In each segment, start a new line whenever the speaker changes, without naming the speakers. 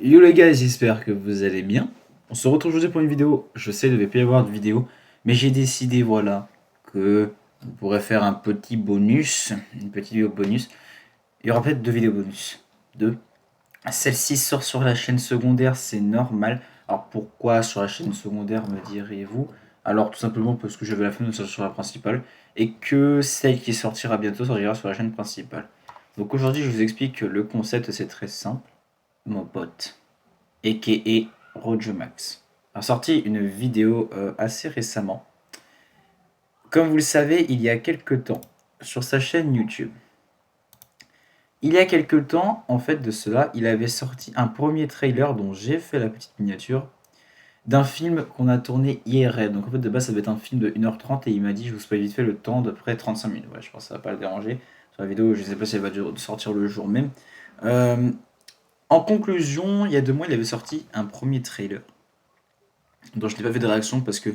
Yo les gars, j'espère que vous allez bien. On se retrouve aujourd'hui pour une vidéo. Je sais, il ne devait pas y avoir de vidéo, mais j'ai décidé, voilà, que on pourrait faire un petit bonus, une petite vidéo bonus. Il y aura peut-être deux vidéos bonus. Deux. Celle-ci sort sur la chaîne secondaire, c'est normal. Alors pourquoi sur la chaîne secondaire, me direz-vous? Alors tout simplement parce que j'avais la flemme de sortir sur la principale et que celle qui sortira bientôt sortira sur la chaîne principale. Donc aujourd'hui, je vous explique que le concept, c'est très simple. Mon pote, a.k.a. Rojomax, a sorti une vidéo assez récemment. Comme vous le savez, il y a quelques temps, sur sa chaîne YouTube, il y a quelques temps, en fait, de cela, il avait sorti un premier trailer dont j'ai fait la petite miniature d'un film qu'on a tourné IRL. Donc en fait, de base, ça devait être un film de 1h30 et il m'a dit, je vous spoil vite fait le temps de près 35 minutes. Ouais, je pense que ça va pas le déranger. Sur la vidéo, je sais pas si elle va sortir le jour même. En conclusion, il y a 2 mois, il avait sorti un premier trailer dont je n'ai pas fait de réaction parce que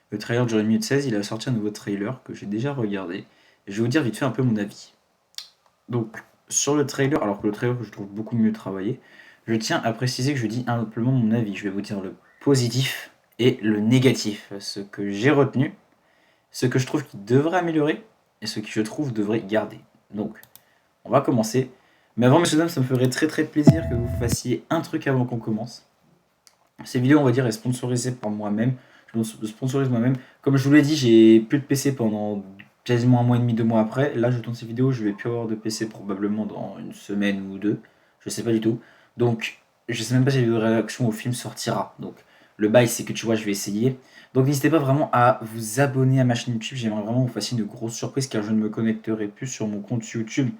le trailer durait 1 minute 16. Il a sorti un nouveau trailer que j'ai déjà regardé. Et je vais vous dire vite fait un peu mon avis. Donc, sur le trailer, alors que le trailer que je trouve beaucoup mieux travaillé, je tiens à préciser que je dis simplement mon avis. Je vais vous dire le positif et le négatif. Ce que j'ai retenu, ce que je trouve qu'il devrait améliorer et ce que je trouve devrait garder. Donc, on va commencer. Mais avant, messieurs dames, ça me ferait très très plaisir que vous fassiez un truc avant qu'on commence. Cette vidéo, on va dire, est sponsorisée par moi-même. Je me sponsorise moi-même. Comme je vous l'ai dit, j'ai plus de PC pendant quasiment 1 mois et demi, 2 mois après. Là, je tourne ces vidéos, je vais plus avoir de PC probablement dans une semaine ou deux. Je sais pas du tout. Donc, je sais même pas si la vidéo de réaction au film sortira. Donc, le bail, c'est que tu vois, je vais essayer. Donc, n'hésitez pas vraiment à vous abonner à ma chaîne YouTube. J'aimerais vraiment que vous fassiez une grosse surprise car je ne me connecterai plus sur mon compte YouTube.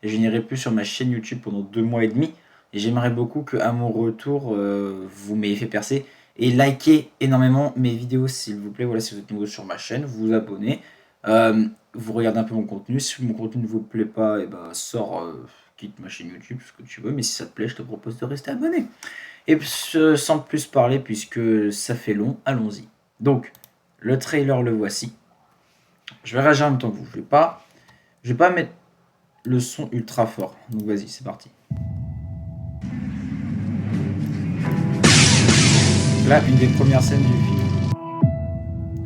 Et je n'irai plus sur ma chaîne YouTube pendant 2 mois et demi. Et j'aimerais beaucoup qu'à mon retour, vous m'ayez fait percer. Et likez énormément mes vidéos, s'il vous plaît. Voilà, si vous êtes nouveau sur ma chaîne, vous vous abonnez. Vous regardez un peu mon contenu. Si mon contenu ne vous plaît pas, et ben, sors, quitte ma chaîne YouTube, ce que tu veux. Mais si ça te plaît, je te propose de rester abonné. Et sans plus parler, puisque ça fait long, allons-y. Donc, le trailer, le voici. Je vais réagir en même temps que vous. Je vais pas mettre le son ultra fort. Donc vas-y, c'est parti. Là, une des premières scènes du film.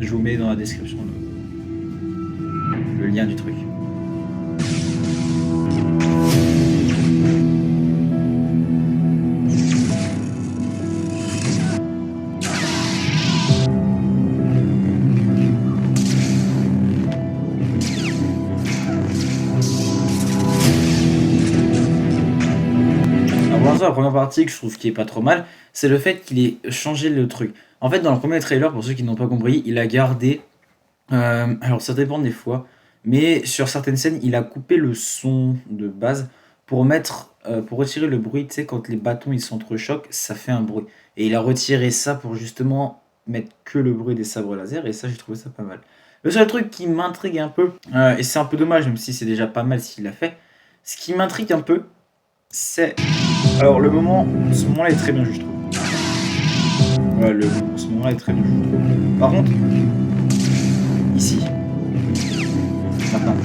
Je vous mets dans la description le lien du truc. La première partie que je trouve qui est pas trop mal, c'est le fait qu'il ait changé le truc. En fait, dans le premier trailer, pour ceux qui n'ont pas compris, il a gardé. Alors, ça dépend des fois, mais sur certaines scènes, il a coupé le son de base pour mettre, pour retirer le bruit. Tu sais, quand les bâtons ils s'entrechoquent, ça fait un bruit. Et il a retiré ça pour justement mettre que le bruit des sabres laser. Et ça, j'ai trouvé ça pas mal. Le seul truc qui m'intrigue un peu, et c'est un peu dommage, même si c'est déjà pas mal s'il l'a fait, ce qui m'intrigue un peu, c'est. Alors, ce moment-là est très bien, je trouve. Ouais, ce moment-là est très bien, je trouve. Par contre, ici, maintenant,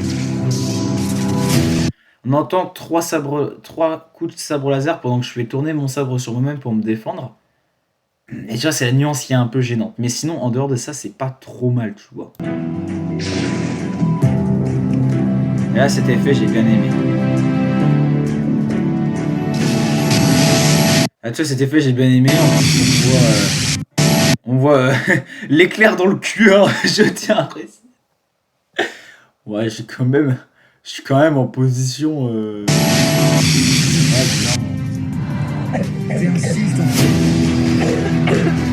on entend 3 coups de sabre laser pendant que je fais tourner mon sabre sur moi-même pour me défendre. Et tu vois, c'est la nuance qui est un peu gênante. Mais sinon, en dehors de ça, c'est pas trop mal, tu vois. Et là, cet effet, j'ai bien aimé. Ah, tu vois, cet effet, j'ai bien aimé. On voit l'éclair dans le cul, hein, je tiens à préciser. Ouais, je suis quand même en position.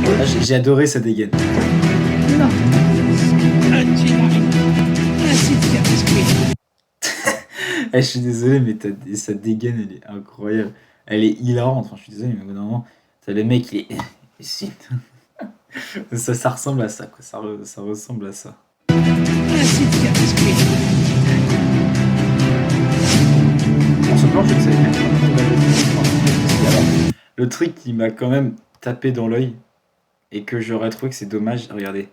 Ah, j'ai adoré sa dégaine. Non. Je suis désolé, mais sa dégaine, elle est incroyable. Elle est hilarante. Enfin, je suis désolé, mais normalement, t'as le mec, il est. ça ressemble à ça, quoi. Ça ressemble à ça. On se planche, je sais. Le truc qui m'a quand même tapé dans l'œil et que j'aurais trouvé que c'est dommage, regardez.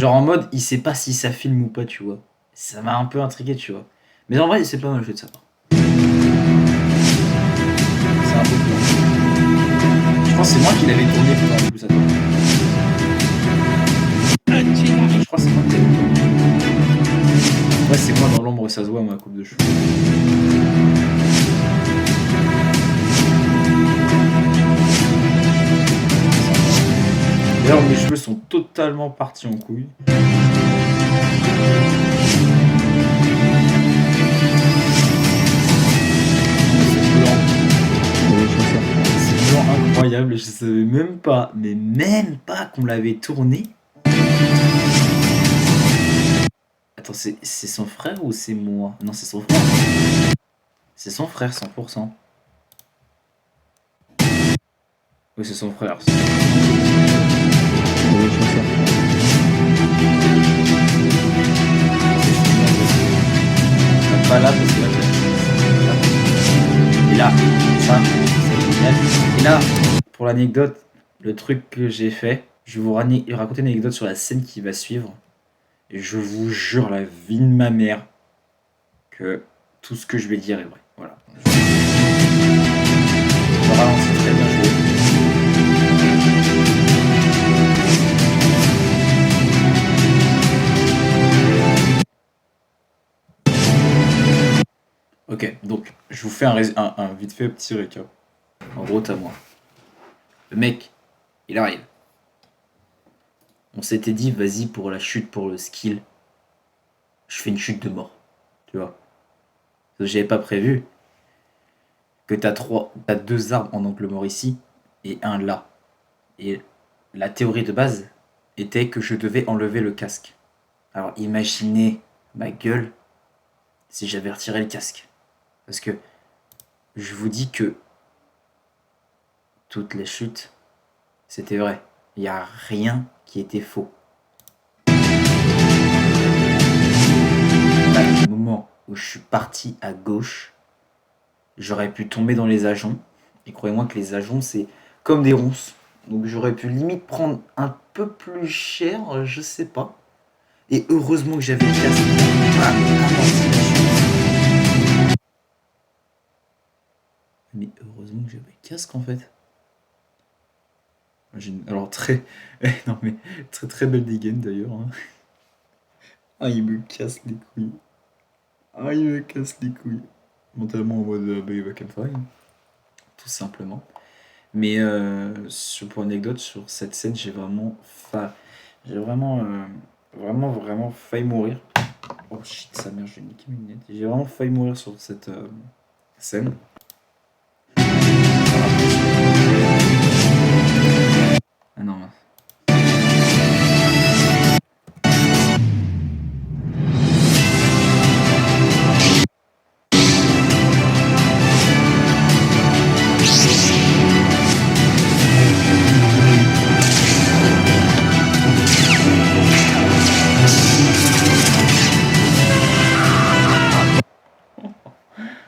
genre en mode, il sait pas si ça filme ou pas, tu vois. Ça m'a un peu intrigué, tu vois. Mais en vrai, c'est pas mal joué de sa part. C'est un peu cool. Je pense que c'est moi qui l'avais tourné pour du coup ça tourne. Je crois que c'est moi qui l'avais tourné. Ouais, c'est moi dans l'ombre, ça se voit, ma coupe de cheveux. D'ailleurs, mes cheveux sont totalement partis en couille. C'est vraiment incroyable, je savais même pas, mais même pas qu'on l'avait tourné. Attends, c'est son frère ou c'est moi? Non, c'est son frère. C'est son frère, 100%. Oui, c'est son frère. Pas là, parce que là, et là, ça, c'est génial. Et là, pour l'anecdote, le truc que j'ai fait, je vais vous raconter une anecdote sur la scène qui va suivre. Et je vous jure, la vie de ma mère, que tout ce que je vais dire est vrai. Voilà. Le ralenti très bien joué. Ok, donc je vous fais un vite fait petit récap. En gros, t'as moi. Le mec, il arrive. On s'était dit, vas-y pour la chute, pour le skill. Je fais une chute de mort. Tu vois. J'avais pas prévu que t'as deux armes en angle mort ici et un là. Et la théorie de base était que je devais enlever le casque. Alors imaginez ma gueule si j'avais retiré le casque. Parce que je vous dis que toutes les chutes, c'était vrai. Il n'y a rien qui était faux. Au moment où je suis parti à gauche, j'aurais pu tomber dans les ajoncs. Et croyez-moi que les ajoncs, c'est comme des ronces. Donc j'aurais pu limite prendre un peu plus cher, je sais pas. Et heureusement que j'avais le casque. Mais heureusement que j'avais le casque en fait. Alors très... non mais très très belle dégaine d'ailleurs. Hein. Ah il me casse les couilles. Ah il me casse les couilles. Mentalement en mode back and fire. Tout simplement. Mais pour anecdote, sur cette scène, j'ai vraiment vraiment failli mourir. Oh shit, sa mère, je vais niquer mes lunettes. J'ai vraiment failli mourir sur cette scène. Ah non, mince.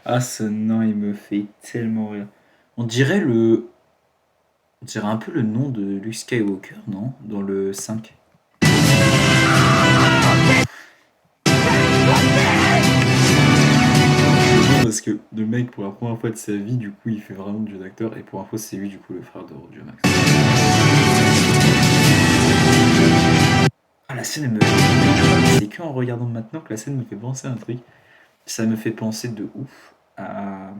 Ah ce nom, il me fait tellement rire. On dirait un peu le nom de Luke Skywalker, non? Dans le 5. Parce que le mec, pour la première fois de sa vie, du coup, il fait vraiment du jeu d'acteur. Et pour info, c'est lui, du coup, le frère de Joe Max. Ah, la scène, elle me... C'est qu'en regardant maintenant que la scène me fait penser à un truc. Ça me fait penser de ouf à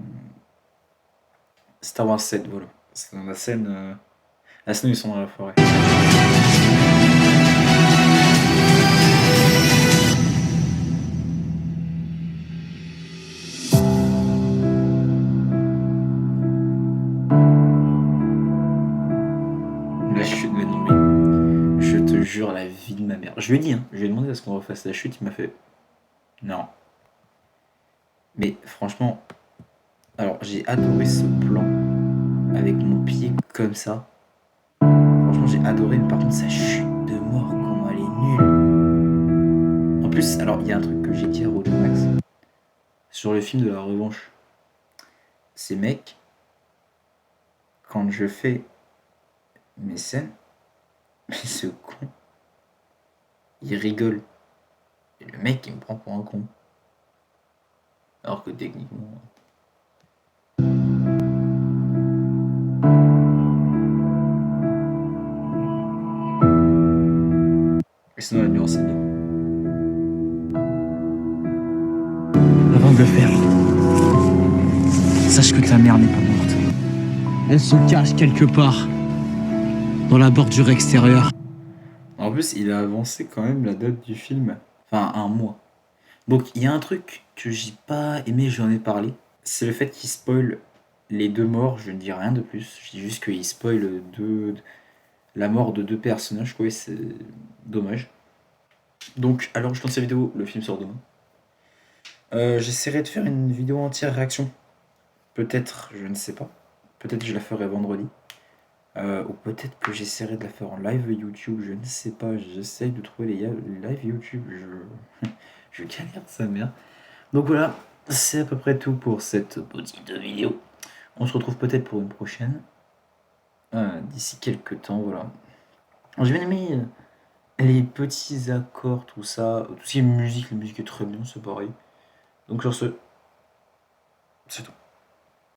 Star Wars 7, voilà. C'est dans la scène où ils sont dans la forêt. La chute, mais non, mais je te jure, la vie de ma mère. Je lui ai dit, hein, je lui ai demandé à ce qu'on refasse la chute, il m'a fait non. Mais franchement, alors j'ai adoré ce plan avec mon pied comme ça. Franchement, j'ai adoré, mais par contre, sa chute de mort, comment elle est nulle. En plus, alors il y a un truc que j'ai dit à Roger Max sur le film de la revanche. Ces mecs, quand je fais mes scènes, mais ce con, il rigole. Et le mec, il me prend pour un con. Alors que techniquement... Et sinon, la nuance est bien.
Avant de le faire, sache que ta mère n'est pas morte. Elle se cache quelque part dans la bordure extérieure.
En plus, il a avancé quand même la date du film. Enfin, un mois. Donc, il y a un truc que j'ai pas aimé, j'en ai parlé. C'est le fait qu'il spoil les deux morts. Je ne dis rien de plus. Je dis juste qu'il spoil la mort de deux personnages. Quoi, c'est dommage. Donc, alors je lance la vidéo, le film sort demain. J'essaierai de faire une vidéo entière réaction. Peut-être, je ne sais pas. Peut-être que je la ferai vendredi. Ou peut-être que j'essaierai de la faire en live YouTube, je ne sais pas. J'essaye de trouver les live YouTube. Je galère de sa mère. Donc voilà, c'est à peu près tout pour cette petite vidéo. On se retrouve peut-être pour une prochaine. D'ici quelques temps, voilà. J'ai bien aimé les petits accords, tout ça. Tout ce qui est musique, la musique est très bien, c'est pareil. Donc sur ce, c'est tout.